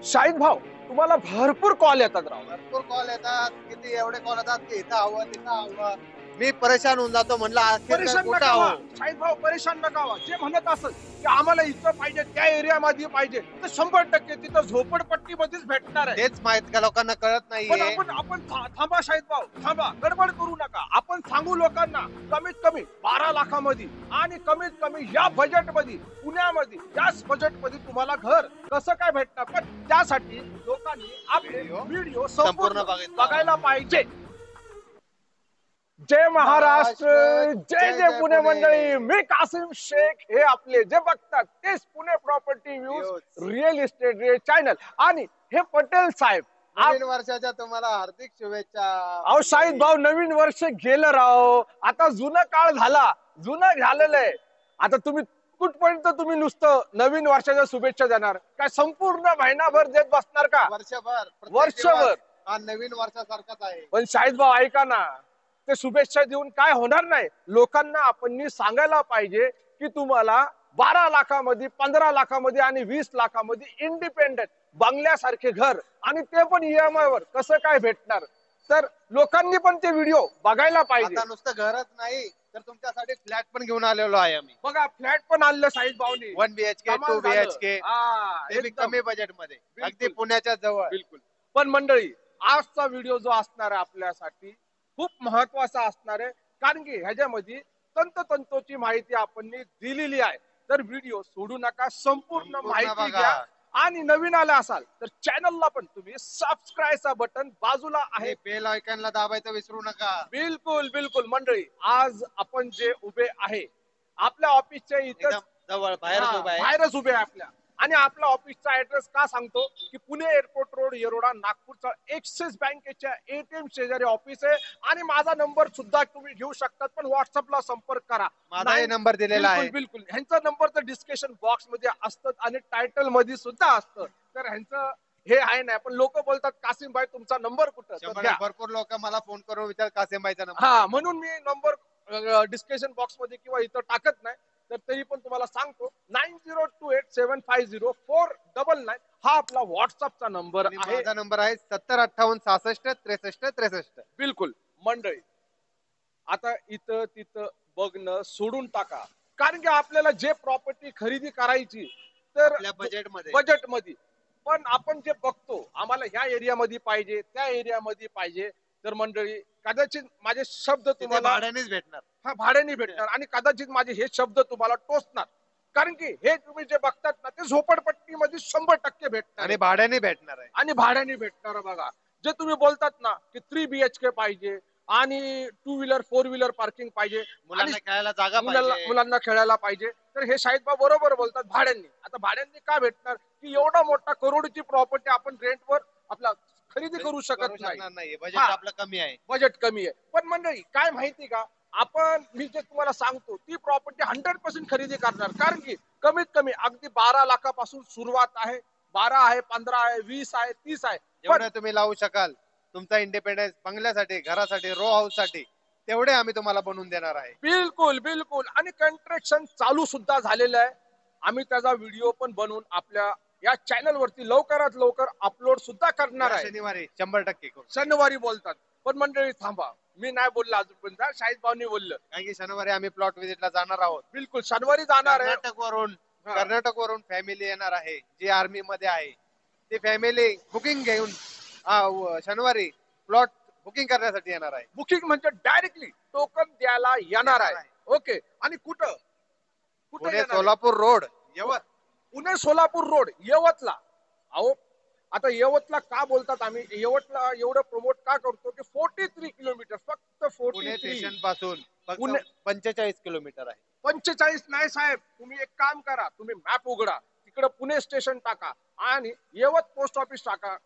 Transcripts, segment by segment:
शाहीद भाऊ, तुम्हाला भरपूर कॉल येतात राव. भरपूर कॉल येतात. किती एवढे कॉल येतात की इथं हवं तिथं हवं. मी परेशान होऊन जातो. म्हणलं अखेर परेशान कुठं नका व्हा हवं. शाहीद भाऊ, परेशान नका व्हा. जे म्हणत असेल की आम्हाला इथं पाहिजे, त्या एरियामध्ये पाहिजे, तर 100% तिथं झोपडपट्टीमध्येच भेटणार आहे. तेच माहित का लोकांना कळत पण नाहीये. आपण आपण थांबा शाहीद भाऊ, थांबा, गडबड करू नका. आपण सांगू लोकांना कमीत कमी 12 लाखामध्ये आणि कमीत कमी या बजेटमध्ये, पुण्यामध्ये याच बजेटमध्ये तुम्हाला घर कसं काय भेटणार. पण त्यासाठी लोकांनी आपले व्हिडिओ संपूर्ण बघायला पाहिजे. जय महाराष्ट्र, जय जय पुणे मंडळी. मी कासिम शेख. हे आपले जे बघतात तेच Pune property views real estate channel आणि हे पटेल साहेब. नवीन वर्षाच्या तुम्हाला हार्दिक शुभेच्छा. अहो शाहीद भाऊ, नवीन वर्ष गेलं राव. आता जुनं काळ झाला, जुनं झालेलं आहे. आता तुम्ही कुठपर्यंत तुम्ही नुसतं नवीन वर्षाच्या शुभेच्छा देणार काय? संपूर्ण महिनाभर देत बसणार का? वर्षभर वर्षभर हा नवीन वर्षासारखाच आहे. पण शाहीद भाऊ ऐका ना, ते शुभेच्छा देऊन काय होणार नाही. लोकांना आपण सांगायला पाहिजे की तुम्हाला 12 लाखामध्ये, 15 लाखामध्ये आणि 20 लाखामध्ये इंडिपेंडेंट बंगल्यासारखे घर, आणि ते पण EMI वर कसं काय भेटणार. तर लोकांनी पण ते व्हिडिओ बघायला पाहिजे. आता नुसतं घरच नाही तर तुमच्यासाठी फ्लॅट पण घेऊन आलेलो आहे आम्ही. बघा, फ्लॅट पण आणलं साईज भाऊनी. 1 BHK 2 BHK ते बी कमी बजेट मध्ये, अगदी पुण्याच्या जवळ. बिलकुल. पण मंडळी, आजचा व्हिडिओ जो असणार आहे आपल्यासाठी खूप महत्वाचा असणार आहे, कारण की ह्याच्यामध्ये तंतोतंतोची माहिती आपण दिलेली आहे. तर व्हिडिओ सोडू नका, संपूर्ण माहिती घ्या. आणि नवीन आला असाल तर चॅनलला पण तुम्ही सबस्क्राईबचा बटन बाजूला आहे, बेल आयकॉनला दाबायचं विसरू नका. बिलकुल बिलकुल. मंडळी, आज आपण जे उभे आहे आपल्या ऑफिसच्या इथं जवळ बाहेरच उभे आहे आपल्या. आणि आपला ऑफिसचा ऍड्रेस का सांगतो की पुणे एअरपोर्ट रोड, येरोडा, नागपूरचा एक्सिस बँकेच्या ATM शेजारी ऑफिस आहे. आणि माझा नंबर सुद्धा तुम्ही घेऊ शकतात, पण व्हॉट्सअपला संपर्क करा. माझा नंबर दिलेला आहे. बिलकुल. ह्यांचा नंबर तर डिस्क्रिप्शन बॉक्स मध्ये असतं आणि टायटल मध्ये सुद्धा असतं. तर ह्यांचं हे आहे नाही, पण लोक बोलतात कासिम भाई तुमचा नंबर कुठं. भरपूर लोक मला फोन करून विचार कासिम भाईचा नंबर. हा, म्हणून मी नंबर डिस्क्रिप्शन बॉक्स मध्ये किंवा इथं टाकत नाही. तर तरी पण तुम्हाला सांगतो 9028750499 हा आपला व्हॉट्सअपचा नंबर आहे. माझा नंबर आहे 7058666363. बिलकुल. मंडळी, आता इथं तिथं बघणं सोडून टाका, कारण की आपल्याला जे प्रॉपर्टी खरेदी करायची तर बजेटमध्ये, पण आपण जे बघतो आम्हाला ह्या एरियामध्ये पाहिजे, त्या एरियामध्ये पाहिजे, तर मंडळी कदाचित माझे शब्द तुम्हाला भाड्यानेच भेटणार. हा, भाड्याने भेटणार. आणि कदाचित माझे हे शब्द तुम्हाला टोचणार, कारण की हे तुम्ही जे बघतात ना ते झोपडपट्टीमध्ये 100% भेटणार आणि भाड्याने भेटणार आहे. आणि भाड्याने भेटणार. बघा, जे तुम्ही बोलतात ना की 3 BHK पाहिजे आणि 2 व्हीलर 4 व्हीलर पार्किंग पाहिजे, मुलांना खेळायला जागा पाहिजे, मुलांना खेळायला पाहिजे, तर हे शाहीद भाऊ बरोबर बोलतात, भाड्यांनी. आता भाड्यांनी का भेटणार की एवढा मोठा करोडची प्रॉपर्टी आपण रेंटवर आपला खरेदी करू शकत नाही. बजेट आपलं कमी आहे. बजेट कमी आहे. पण मंडळी काय माहिती का, आपण मी जे तुम्हाला सांगतो ती प्रॉपर्टी 100% खरेदी करणार, कारण की कमीत कमी अगदी 12 लाखापासून सुरुवात आहे. 12 आहे, 15 आहे, 20 आहे, 30 आहे. जेवढं तुम्ही लावू शकाल तुमचा इंडिपेंडन्स बंगल्यासाठी, घरासाठी, रो हाऊस साठी, तेवढे आम्ही तुम्हाला बनवून देणार आहे. बिलकुल बिलकुल. आणि कंस्ट्रक्शन चालू सुद्धा झालेलं आहे. आम्ही त्याचा व्हिडिओ पण बनवून आपल्या या चॅनल वरती लवकरात लवकर अपलोड सुद्धा करणार आहे. शनिवारी 100% शनिवारी बोलतात. पण मंडळी थांबा, मी नाही बोललो अजूनपर्यंत, शाहीद भाऊनी बोललं. कारण की शनिवारी आम्ही प्लॉट व्हिजिटला जाणार आहोत. बिलकुल, शनिवारी जाणार आहे. कर्नाटक वरून फॅमिली येणार आहे जी आर्मी मध्ये आहे. ती फॅमिली बुकिंग घेऊन शनिवारी प्लॉट बुकिंग करण्यासाठी येणार आहे. बुकिंग म्हणजे डायरेक्टली टोकन द्यायला येणार आहे. ओके. आणि कुठं पुणे सोलापूर रोड, यवत. पुणे सोलापूर रोड, यवतला. अहो, आता यवतला का बोलतात आम्ही, यवतला एवढं प्रमोट का करतो की 43 किलोमीटर, फक्त 43 स्टेशन पासून 45 किलोमीटर आहे. 45 नाही साहेब, तुम्ही एक काम करा, तुम्ही मॅप उघडा, तिकडे पुणे स्टेशन टाका आणि यवत पोस्ट ऑफिस टाका,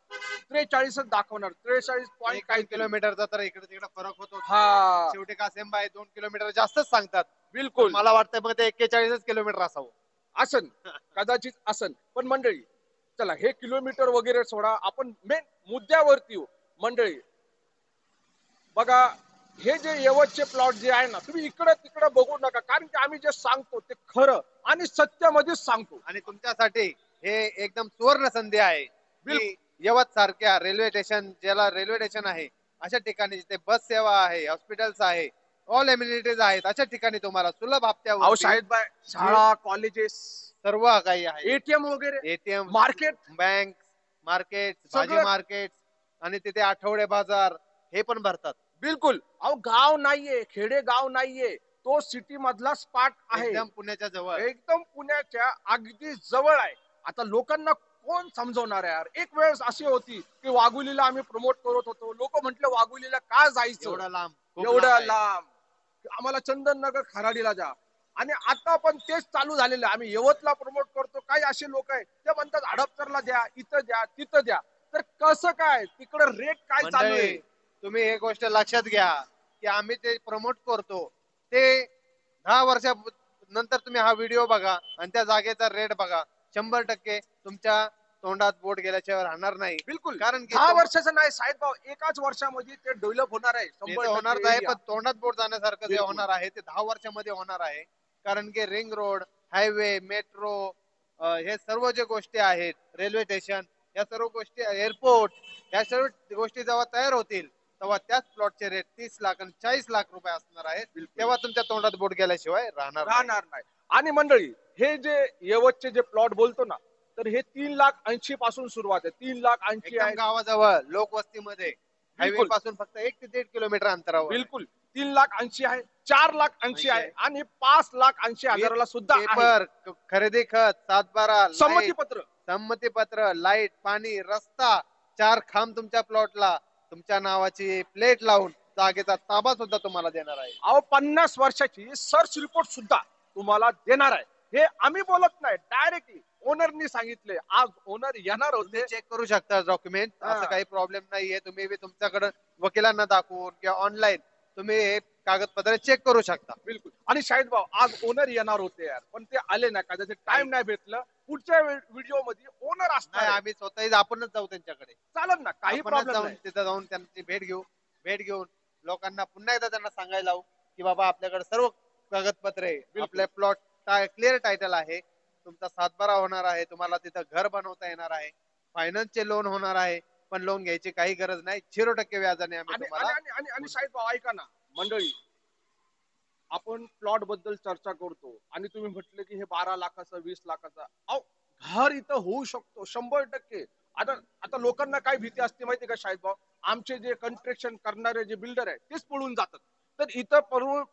43 दाखवणार. 43 पॉईंट काही किलोमीटरचा तर इकडे तिकडे फरक होतो. हा, शेवटी कासिम भाई 2 किलोमीटर जास्तच सांगतात. बिलकुल. मला वाटतं मग ते 41 किलोमीटर असावं. असन, कदाचित असन. पण मंडळी चला, हे किलोमीटर वगैरे सोडा, आपण मेन मुद्द्यावरती येऊ. मंडळी बघा, हे जे यवतचे प्लॉट जे आहे ना, तुम्ही इकडे तिकडे बघू नका, कारण की आम्ही जे सांगतो ते खरं आणि सत्यामध्येच सांगतो. आणि तुमच्यासाठी हे एकदम सुवर्ण संधी आहे. की यवत सारख्या रेल्वे स्टेशन, ज्याला रेल्वे स्टेशन आहे अशा ठिकाणी, जिथे बस सेवा आहे, हॉस्पिटल्स आहे, ऑल एम्युनिटीज आहेत, अशा ठिकाणी तुम्हाला सुलभ अहो हप्त्यावर शाहिद भाई, शाळा, कॉलेजेस, सर्व काही आहे. एटीएम वगैरे, एटीएम, मार्केट, बँक, मार्केट, भाजी सगळं. मार्केट आणि तिथे आठवडे बाजार हे पण भरतात. बिलकुल. अहो गाव नाहीये, खेडे गाव नाहीये, तो सिटी मधला स्पॉट आहे, एकदम पुण्याच्या जवळ. एकदम पुण्याच्या अगदी जवळ आहे. आता लोकांना कोण समजवणार आहे यार. एक वेळ अशी होती की वाघुलीला आम्ही प्रमोट करत होतो, लोक म्हटलं वाघुलीला का जायचं एवढा लांब, खूप एवढ्या लांब आहे. लांब, आम्हाला चंदननगर खराडीला जा. आणि आता पण तेच चालू झालेलं आहे. आम्ही यवतला प्रमोट करतो, काही असे लोक आहेत ते म्हणतात हडपसरला द्या, इथं द्या, तिथं द्या. तर कसं काय तिकडे रेट काय चालू आहे? मंडळी, तुम्ही एक गोष्ट लक्षात घ्या की आम्ही ते प्रमोट करतो ते 10 वर्षानंतर तुम्ही हा व्हिडिओ बघा आणि त्या जागेचा रेट बघा, 100% तुमच्या तोंडात बोट गेल्याशिवाय राहणार नाही. बिलकुल. कारण की 10 वर्षाचं नाही साहेब भाऊ, एकाच वर्षामध्ये ते डेव्हलप होणार आहे. ते 100% होणार आहे, area. पण तोंडात बोट जाण्यासारखं जे बिलकुल. होणार आहे ते 10 वर्षामध्ये होणार आहे. कारण की रिंग रोड, हायवे, मेट्रो, हे सर्व जे गोष्टी आहेत, रेल्वे स्टेशन, या सर्व गोष्टी, एअरपोर्ट, या सर्व गोष्टी जेव्हा तयार होतील तेव्हा त्याच प्लॉटचे रेट 30 लाख आणि 40 लाख रुपये असणार आहेत. बिलकुल. तेव्हा तुमच्या तोंडात बोट गेल्याशिवाय राहणार नाही. राहणार नाही. आणि मंडळी, हे जे यवतचे जे प्लॉट बोलतो ना, तर हे 3,80,000 पासून सुरुवात आहे. 3,80,000 एकदम आहे. गावाजवळ लोकवस्तीमध्ये, हायवे बिलकुल. पासून फक्त 1 ते 1.5 किलोमीटर अंतरावर. बिलकुल. 3,80,000 आहे, 4,80,000 आहे आणि 5,80,000 सुद्धा आहे. पेपर, खरेदी खत, 7/12, संमती पत्र, संमती पत्र, लाईट, पाणी, रस्ता, 4 खांब तुमच्या प्लॉटला, तुमच्या नावाची प्लेट लावून जागेचा ताबा सुद्धा तुम्हाला देणार आहे. अहो 50 वर्षाची सर्च रिपोर्ट सुद्धा तुम्हाला देणार आहे. हे आम्ही बोलत नाही, डायरेक्टली ओनरनी सांगितले. आज ओनर येणार होते. चेक करू शकता डॉक्युमेंट, हा. असं काही प्रॉब्लेम नाहीये. तुम्ही बी तुमच्याकडे वकिलांना दाखवून किंवा ऑनलाईन तुम्ही हे कागदपत्र चेक करू शकता. बिलकुल. आणि शाहिद भाऊ, आज ओनर येणार होते यार, पण ते आले नाही, का त्याचे टाइम नाही भेटलं. पुढच्या व्हिडिओ मध्ये ओनर असणार नाही, आहे. आम्ही स्वतःही आपणच जाऊ त्यांच्याकडे, चालेल ना, काही आपणच प्रॉब्लेम जाऊन नाही. तिथं जाऊन त्यांची भेट घेऊन लोकांना पुन्हा एकदा त्यांना सांगायला लावू की बाबा आपल्याकडे सर्व कागदपत्रे आहे, बिलकुल. आपल्या प्लॉट क्लिअर टायटल आहे, तुमचा 7/12 होणार आहे, तुम्हाला तिथं घर बनवता येणार आहे, फायनान्सचे लोन होणार आहे, पण लोन घ्यायची काही गरज नाही, 0% व्याजाने आम्ही आणि तुम्हाला. आणि आणि आणि शाहिद भाऊ ऐका ना मंडळी, आपण प्लॉट बद्दल चर्चा करतो आणि तुम्ही म्हटले की हे 12 लाखाचं, 20 लाखाचं. अहो घर इथं होऊ शकतो 100%. आता आता लोकांना काय भीती असते माहिती का शाहिद भाऊ, आमचे जे कन्स्ट्रक्शन करणारे जे बिल्डर आहे तेच पळून जातात. तर इथं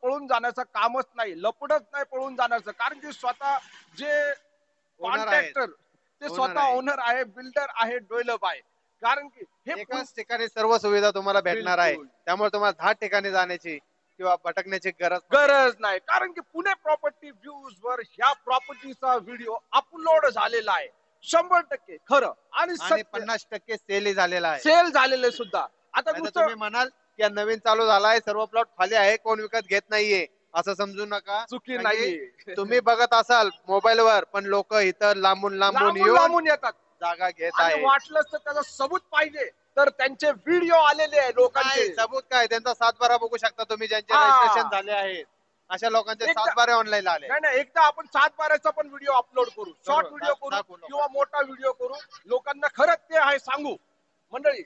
पळून जाण्याचं कामच नाही, लपडच नाही पळून जाण्याचं. कारण की स्वतः जे Owner आहेत. कॉन्ट्रॅक्टर ते Owner स्वतः आहे. ओनर आहे, बिल्डर आहे, डेव्हलप आहे. कारण की हे एकाच ठिकाणी सर्व सुविधा तुम्हाला भेटणार आहे, बिलकुल. त्यामुळे तुम्हाला 10 ठिकाणी जाण्याची किंवा भटकण्याची गरज नाही. गरज नाही. कारण की पुणे प्रॉपर्टी व्ह्यूज वर ह्या प्रॉपर्टीचा व्हिडिओ अपलोड झालेला आहे. 100% खरं आणि आणि 50% सेल झालेला आहे. सेल झालेले सुद्धा. आता नाहीतर नुसतं तुम्ही म्हणाल की नवीन चालू झालाय, सर्व प्लॉट खाली आहे, कोण विकत घेत नाहीये, असं समजू नका. चुकी कारण की नाही. तुम्ही बघत असाल मोबाईलवर, पण लोक इथं लांबून लांबून येऊन लांबून येतात. जागा घेत आणि आहे. वाटलंच तर त्याचा सबूत पाहिजे तर त्यांचे व्हिडिओ आलेले आहे लोकांचे. काय सबूत काय, त्यांचा 7/12 बघू शकता तुम्ही, ज्यांचे हा. रजिस्ट्रेशन झाले आहेत अशा लोकांचे एकदा- 7/12 ऑनलाईन आले. नाही नाही, एकदा आपण 7/12चा पण व्हिडिओ अपलोड करू, शॉर्ट व्हिडिओ करू दाखवू लोकांना. किंवा मोठा व्हिडिओ करू, लोकांना खरंच ते आहे सांगू. मंडळी,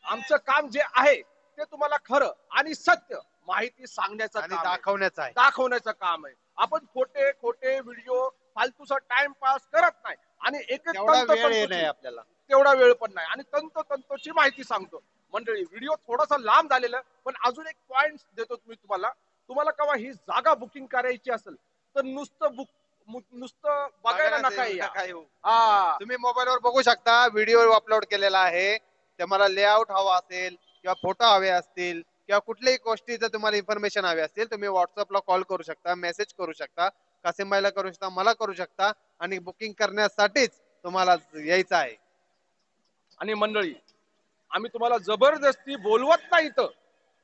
आमचं काम जे आहे ते तुम्हाला खरं आणि सत्य माहिती सांगण्याचं आणि काम आहे. दाखवण्याचं आहे. दाखवण्याचं काम आहे. आपण खोटे खोटे व्हिडिओ फालतूचा टाइमपास करत नाही आणि एक एक तेवढा वेळ तंतोतंतोची- नाही आपल्याला. तेवढा वेळ पण नाही आणि तंतोतंतोची माहिती सांगतो. मंडळी, व्हिडिओ थोडासा लांब झालेला, पण अजून एक पॉइंट देतो मी तुम्हाला केव्हा ही जागा बुकिंग करायची असेल तर नुसतं बघायला नका या. हा. तुम्ही मोबाईलवर बघू शकता, व्हिडिओ अपलोड केलेला आहे. तुम्हाला लेआउट हवा असेल किंवा फोटो हवे असतील किंवा कुठल्याही गोष्टीचं तुम्हाला इन्फॉर्मेशन हवे असतील, तुम्ही व्हॉट्सअपला कॉल करू शकता, मेसेज करू शकता, कासिमबाईला करू शकता, मला करू शकता आणि बुकिंग करण्यासाठीच तुम्हाला यायचं आहे. आणि मंडळी, आम्ही तुम्हाला जबरदस्ती बोलवत नाही, इथं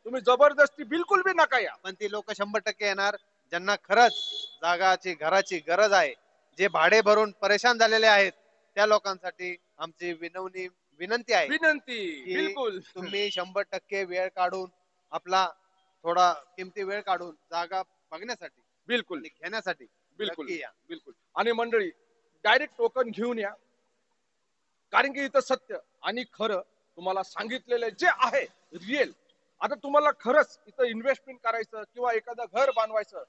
तुम्ही जबरदस्ती बिलकुल बी नका या. पण ती लोक 100% येणार ज्यांना खरंच जागाची, घराची गरज आहे, जे भाडे भरून परेशान झालेले आहेत, त्या लोकांसाठी आमची विनंती आहे विनंती. की बिलकुल तुम्ही 100% वेळ काढून, आपला थोडा किमती वेळ काढून जागा बघण्यासाठी, बिलकुल आणि घेण्यासाठी बिलकुल नक्की या. बिलकुल. आणि मंडळी, डायरेक्ट टोकन घेऊन या. कारण की इथं सत्य आणि खरं तुम्हाला सांगितलेलं जे आहे रिअल. आता तुम्हाला खरंच इथं इन्व्हेस्टमेंट करायचं किंवा एखादं घर बांधवायचं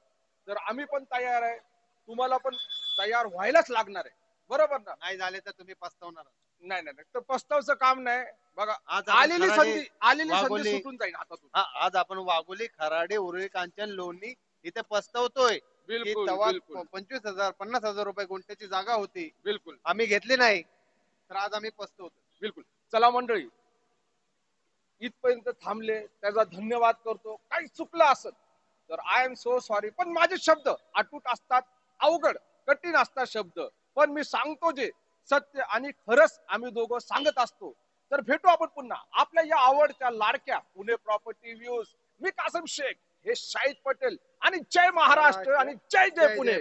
तर आम्ही पण तयार आहे, तुम्हाला पण तयार व्हायलाच लागणार आहे. बरोबर ना? नाही झाले तर तुम्ही पस्तावणार. नाही नाही नाही, तर पस्तावचं काम नाही. बघा, आज आपण आलेली खराडे, संधी आलेली संधी वाघोली, सुटून जाईल हातातून. हा आज आपण वाघोली, खराडे, उरुळी, कांचन, लोणी इथे पस्तावतोय की बिलकुल तेव्हा बिलकुल 25,000 50,000 रुपये गुंठ्याची जागा होती, बिलकुल आम्ही घेतली नाही, तर आज आम्ही पस्तावतो. बिलकुल. चला मंडळी, इथपर्यंत थांबले त्याचा धन्यवाद करतो. काही चुकलं असत तर आय एम सो सॉरी. पण माझे शब्द अटूट असतात, अवघड कठीण असतात शब्द, पण मी सांगतो जे सत्य आणि खरंच आम्ही दोघं सांगत असतो. तर भेटू आपण पुन्हा आपल्या या आवडत्या लाडक्या पुणे प्रॉपर्टी व्ह्यूज. मी कासम शेख, हे शाहिद पटेल आणि जय महाराष्ट्र आणि जय जय पुणे.